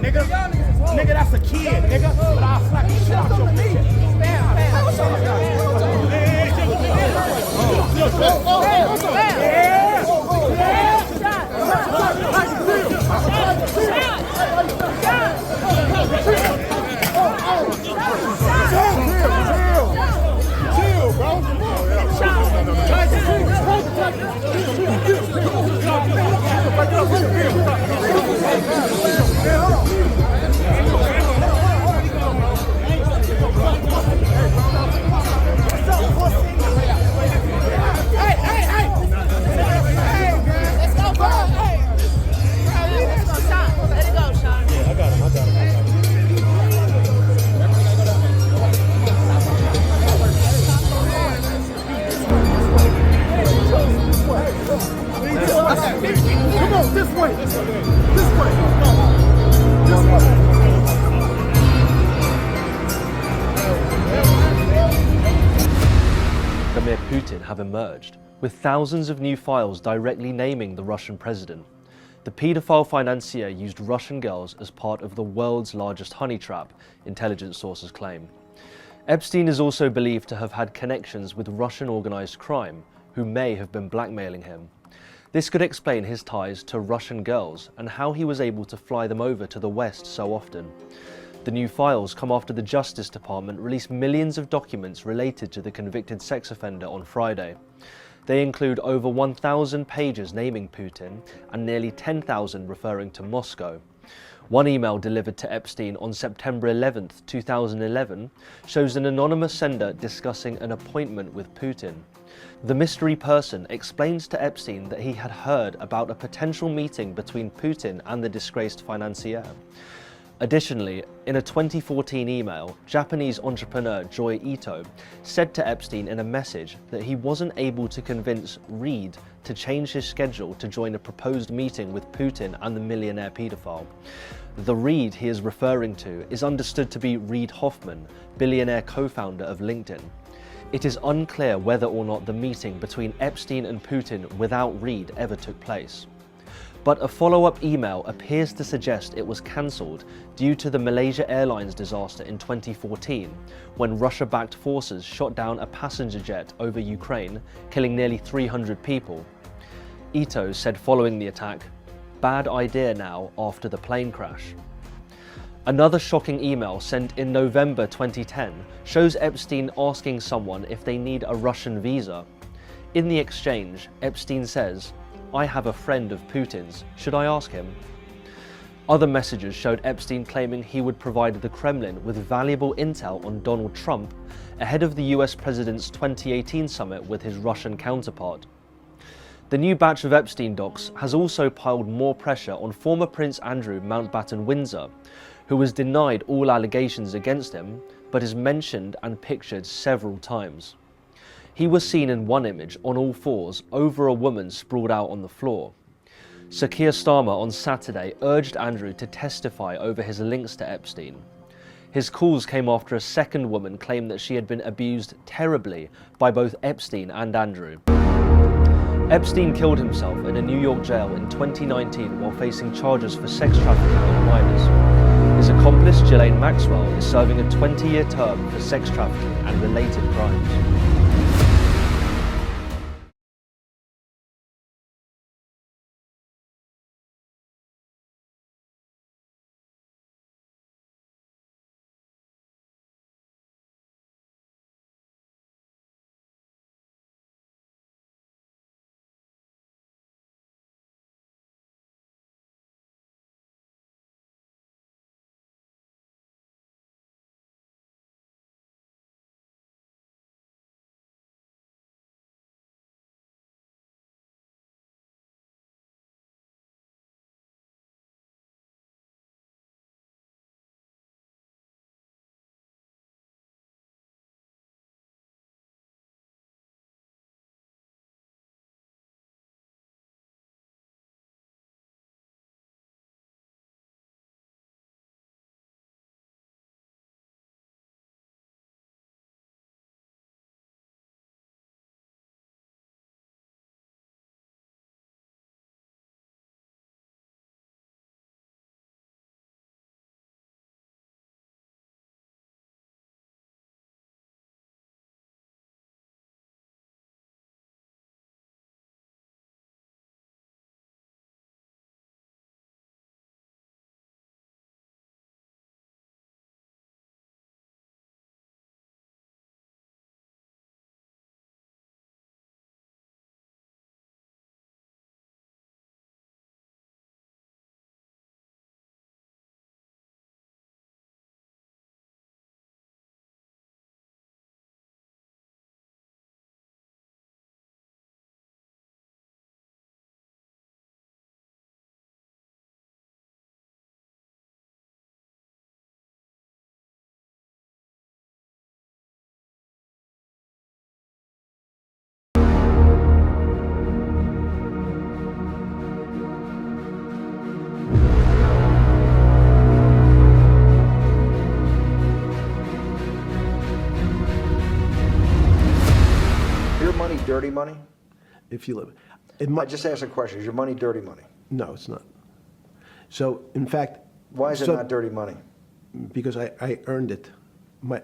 nigga. Nigga, that's a kid, nigga. But I'll slap the shit out your bitch. Chill, bro. Come on, this way. This way. This way. Vladimir Putin have emerged, with thousands of new files directly naming the Russian president. The paedophile financier used Russian girls as part of the world's largest honey trap, intelligence sources claim. Epstein is also believed to have had connections with Russian organized crime, who may have been blackmailing him. This could explain his ties to Russian girls and how he was able to fly them over to the West so often. The new files come after the Justice Department released millions of documents related to the convicted sex offender on Friday. They include over 1,000 pages naming Putin and nearly 10,000 referring to Moscow. One email delivered to Epstein on September 11, 2011, shows an anonymous sender discussing an appointment with Putin. The mystery person explains to Epstein that he had heard about a potential meeting between Putin and the disgraced financier. Additionally, in a 2014 email, Japanese entrepreneur Joi Ito said to Epstein in a message that he wasn't able to convince Reed to change his schedule to join a proposed meeting with Putin and the millionaire paedophile. The Reed he is referring to is understood to be Reid Hoffman, billionaire co-founder of LinkedIn. It is unclear whether or not the meeting between Epstein and Putin without Reed ever took place. But a follow-up email appears to suggest it was cancelled due to the Malaysia Airlines disaster in 2014, when Russia-backed forces shot down a passenger jet over Ukraine, killing nearly 300 people. Ito said following the attack, "Bad idea now after the plane crash." Another shocking email sent in November 2010 shows Epstein asking someone if they need a Russian visa. In the exchange, Epstein says, "I have a friend of Putin's, should I ask him?" Other messages showed Epstein claiming he would provide the Kremlin with valuable intel on Donald Trump ahead of the US president's 2018 summit with his Russian counterpart. The new batch of Epstein docs has also piled more pressure on former Prince Andrew Mountbatten-Windsor, who was denied all allegations against him, but is mentioned and pictured several times. He was seen in one image on all fours over a woman sprawled out on the floor. Sir Keir Starmer on Saturday urged Andrew to testify over his links to Epstein. His calls came after a second woman claimed that she had been abused terribly by both Epstein and Andrew. Epstein killed himself in a New York jail in 2019 while facing charges for sex trafficking of minors. His accomplice, Ghislaine Maxwell, is serving a 20-year term for sex trafficking and related crimes. dirty money? If you live, I just asked a question. Is your money dirty money? no, it's not. So, in fact, Why is it so- not dirty money? because I earned it,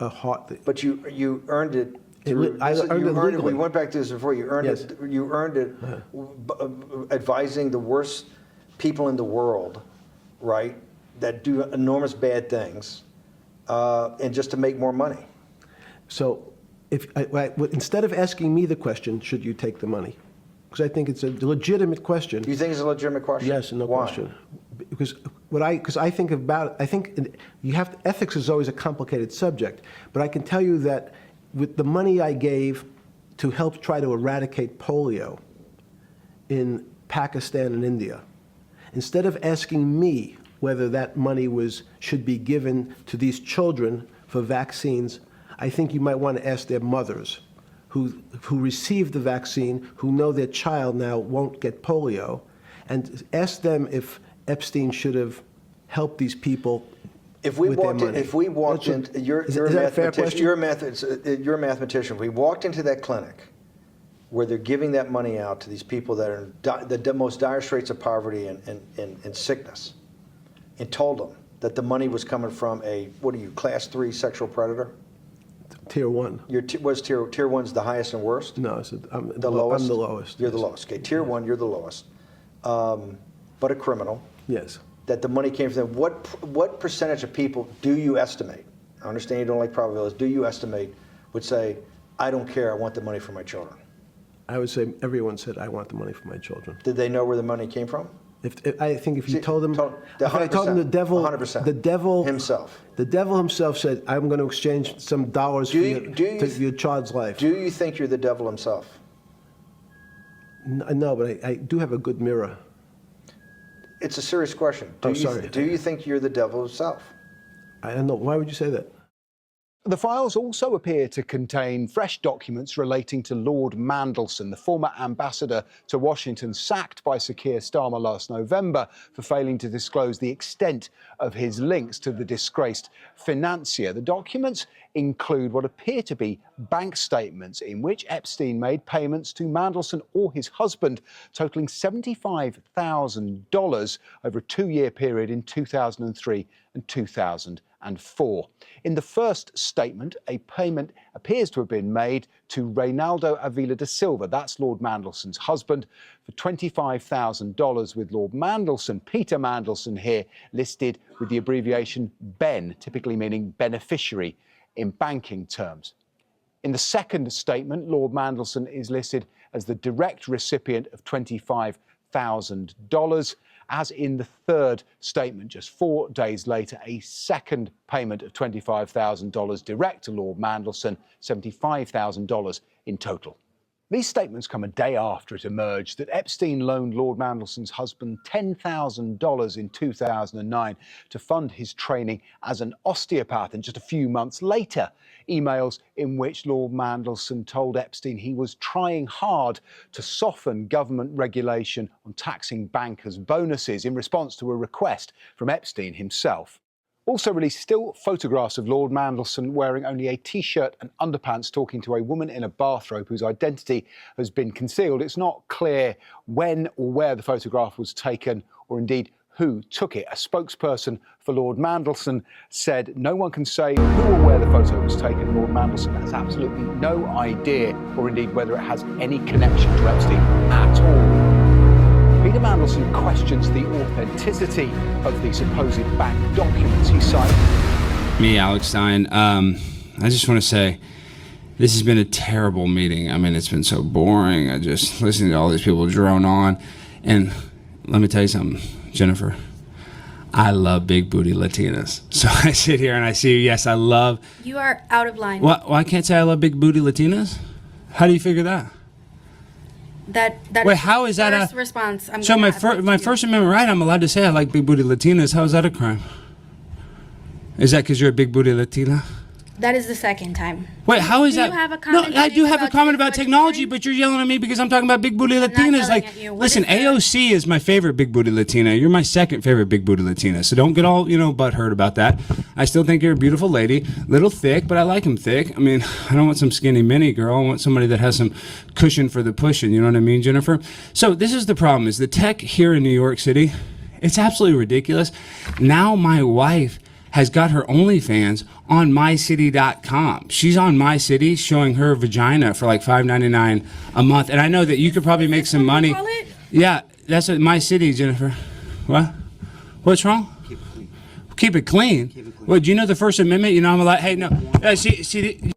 a heart. But you earned it. It Through, I earned it legally. We went back to this before. You earned Yes. it. You earned it, advising the worst people in the world, right? That do enormous bad things, and just to make more money. So, instead of asking me the question, should you take the money? Because I think it's a legitimate question. Do you think it's a legitimate question? Yes, no Why? question. Because I think about, ethics is always a complicated subject, but I can tell you that with the money I gave to help try to eradicate polio in Pakistan and India, instead of asking me whether that money should be given to these children for vaccines, I think you might want to ask their mothers who received the vaccine, who know their child now won't get polio, and ask them if Epstein should have helped these people. If we with their walked in, money. if we walked in, you're is a that a fair mathematician. You're a mathematician. If we walked into that clinic where they're giving that money out to these people that are in the most dire straits of poverty and sickness, and told them that the money was coming from class 3 sexual predator? Tier 1. Was tier 1's the highest and worst? No, I'm The lowest? I'm the lowest. You're the yes. lowest. Okay, tier 1, you're the lowest. But a criminal. Yes. That the money came from them. What percentage of people do you estimate? I understand you don't like probabilities. Do you estimate would say, I don't care, I want the money for my children? I would say everyone said, I want the money for my children. Did they know where the money came from? I think if you See, told them, if I told them the devil 100%. Himself. The devil himself said, I'm going to exchange some dollars for your child's life. Do you think you're the devil himself? No, but I do have a good mirror. It's a serious question. Sorry. Do you think you're the devil himself? I don't know. Why would you say that? The files also appear to contain fresh documents relating to Lord Mandelson, the former ambassador to Washington, sacked by Sir Keir Starmer last November for failing to disclose the extent of his links to the disgraced financier. The documents include what appear to be bank statements in which Epstein made payments to Mandelson or his husband, totaling $75,000 over a 2-year period in 2003 and 2004. In the first statement, a payment appears to have been made to Reynaldo Avila da Silva, that's Lord Mandelson's husband, for $25,000, with Lord Mandelson, Peter Mandelson here, listed with the abbreviation BEN, typically meaning beneficiary in banking terms. In the second statement, Lord Mandelson is listed as the direct recipient of $25,000. As in the third statement, just 4 days later, a second payment of $25,000 direct to Lord Mandelson, $75,000 in total. These statements come a day after it emerged that Epstein loaned Lord Mandelson's husband $10,000 in 2009 to fund his training as an osteopath. And just a few months later, emails in which Lord Mandelson told Epstein he was trying hard to soften government regulation on taxing bankers' bonuses in response to a request from Epstein himself. Also released still photographs of Lord Mandelson wearing only a T-shirt and underpants talking to a woman in a bathrobe whose identity has been concealed. It's not clear when or where the photograph was taken or indeed who took it. A spokesperson for Lord Mandelson said no one can say who or where the photo was taken. Lord Mandelson has absolutely no idea or indeed whether it has any connection to Epstein at all. Peter Mandelson questions the authenticity of the supposed bank documents he signed. Me, Alex Stein. I just want to say this has been a terrible meeting. I mean, it's been so boring. I just listening to all these people drone on. And let me tell you something, Jennifer. I love big booty Latinas. So I sit here and I see you. Yes, I love. You are out of line. Well, I can't say I love big booty Latinas. How do you figure that? That Wait, how is that first a response? So my First Amendment right, I'm allowed to say I like big booty Latinas. How is that a crime? Is that because you're a big booty Latina? That is the second time. Wait, how is Do that? you have a comment No, I to do make have a about comment about technology? technology, but you're yelling at me because I'm talking about big booty not Latinas. yelling Like, at you. What listen, is the- AOC is my favorite big booty Latina. You're my second favorite big booty Latina. So don't get all, butthurt about that. I still think you're a beautiful lady. Little thick, but I like them thick. I mean, I don't want some skinny mini girl. I want somebody that has some cushion for the pushing. You know what I mean, Jennifer? So this is the problem, is the tech here in New York City, it's absolutely ridiculous. Now my wife has got her OnlyFans on mycity.com. She's on My City showing her vagina for like $5.99 a month. And I know that you could probably make some money. call it? Yeah, that's what My City, Jennifer. What? What's wrong? Keep it clean. Well, do you know the First Amendment? You know, I'm allowed. Hey, no. See,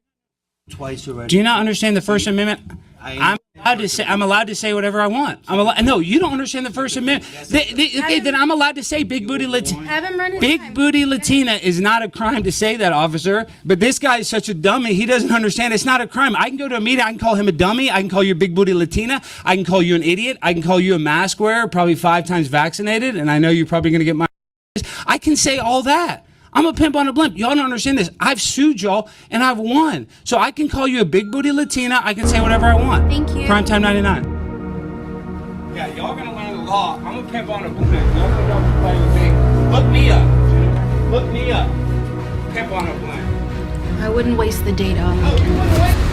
Twice already. do you not understand the First Amendment? I'm allowed to say whatever I want. No, you don't understand the First Amendment. Okay, then I'm allowed to say big booty Latina. Have him run his Big time. booty Latina is not a crime to say that, officer. But this guy is such a dummy. He doesn't understand. It's not a crime. I can go to a meeting. I can call him a dummy. I can call you a big booty Latina. I can call you an idiot. I can call you a mask wearer, probably 5 times vaccinated. And I know you're probably going to get my. I can say all that. I'm a pimp on a blimp. Y'all don't understand this. I've sued y'all and I've won. So I can call you a big booty Latina. I can say whatever I want. Thank you. Primetime 99. Yeah, y'all gonna learn the law. I'm a pimp on a blimp. Y'all gonna play with me. Look me up. Look me up. Pimp on a blimp. I wouldn't waste the data on LinkedIn.